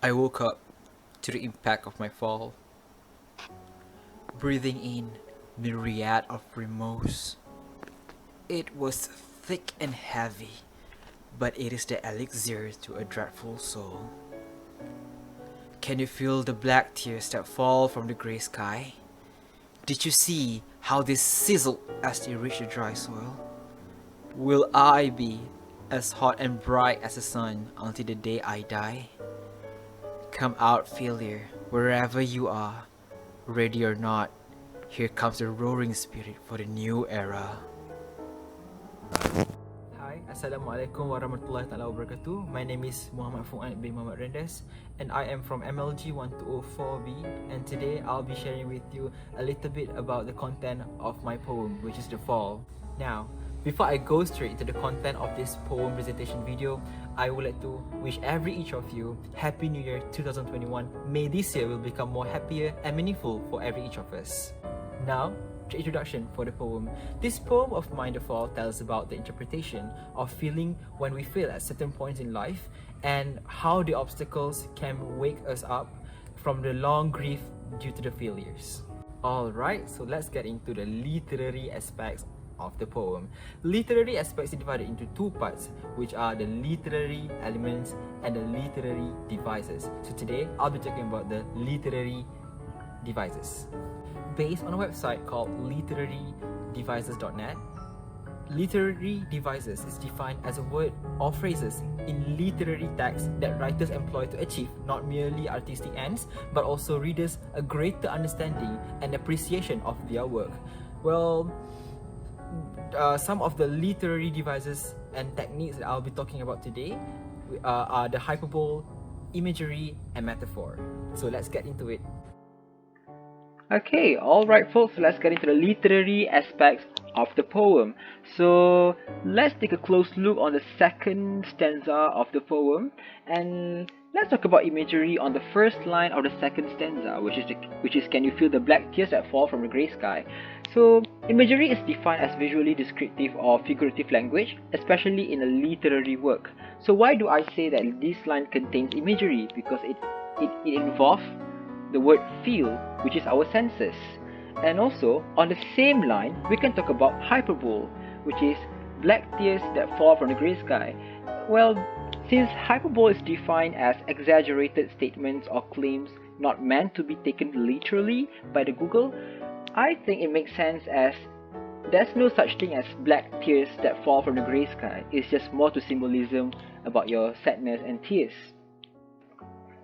I woke up to the impact of my fall, breathing in myriad of remorse. It was thick and heavy, but it is the elixir to a dreadful soul. Can you feel the black tears that fall from the grey sky? Did you see how they sizzled as they reach the dry soil? Will I be as hot and bright as the sun until the day I die? Come out, failure, wherever you are, ready or not. Here comes the roaring spirit for the new era. Hi, Assalamualaikum warahmatullahi taala wabarakatuh. My name is Muhammad Fuad bin Muhammad Rendez, and I am from MLG 1204B. And today I'll be sharing with you a little bit about the content of my poem, which is The Fall. Now, before I go straight into the content of this poem presentation video, I would like to wish each of you Happy New Year 2021. May this year will become more happier and meaningful for each of us. Now, the introduction for the poem. This poem of mine, The Fall, tells about the interpretation of feeling when we fail at certain points in life and how the obstacles can wake us up from the long grief due to the failures. Alright, so let's get into the literary aspects of the poem. Literary aspects are divided into two parts, which are the literary elements and the literary devices. So today, I'll be talking about the literary devices. Based on a website called literarydevices.net, literary devices is defined as a word or phrases in literary text that writers employ to achieve not merely artistic ends, but also readers a greater understanding and appreciation of their work. Well, some of the literary devices and techniques that I'll be talking about today are the hyperbole, imagery, and metaphor. So let's get into it. Okay, alright folks, so let's get into the literary aspects of the poem. So let's take a close look on the second stanza of the poem, and let's talk about imagery on the first line of the second stanza, which is can you feel the black tears that fall from the grey sky? So imagery is defined as visually descriptive or figurative language, especially in a literary work. So why do I say that this line contains imagery? Because it involves the word feel, which is our senses. And also, on the same line, we can talk about hyperbole, which is black tears that fall from the grey sky. Well, since hyperbole is defined as exaggerated statements or claims not meant to be taken literally by the Google, I think it makes sense as there's no such thing as black tears that fall from the grey sky. It's just more to symbolism about your sadness and tears.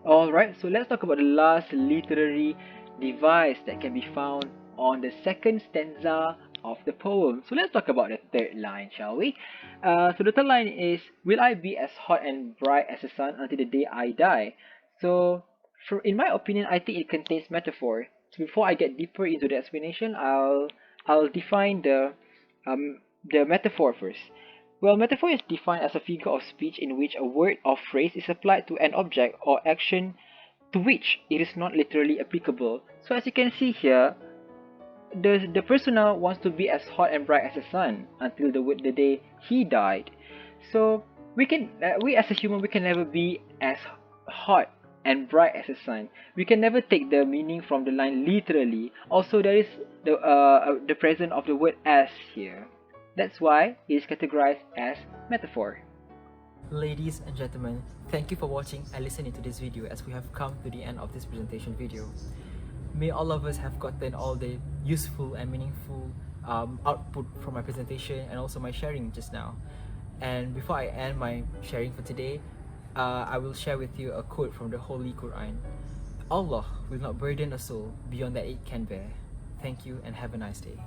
Alright, so let's talk about the last literary device that can be found on the second stanza of the poem. So let's talk about the third line, shall we? So the third line is, will I be as hot and bright as the sun until the day I die? So, in my opinion, I think it contains metaphor. So before I get deeper into the explanation, I'll define the metaphor first. Well, metaphor is defined as a figure of speech in which a word or phrase is applied to an object or action to which it is not literally applicable. So as you can see here, the persona wants to be as hot and bright as the sun until the day he died. So we as a human, we can never be as hot and bright as the sun. We can never take the meaning from the line literally. Also, there is the presence of the word as here. That's why it is categorized as metaphor. Ladies and gentlemen, thank you for watching and listening to this video as we have come to the end of this presentation video. May all of us have gotten all the useful and meaningful output from my presentation and also my sharing just now. And before I end my sharing for today, I will share with you a quote from the Holy Quran. Allah will not burden a soul beyond that it can bear. Thank you and have a nice day.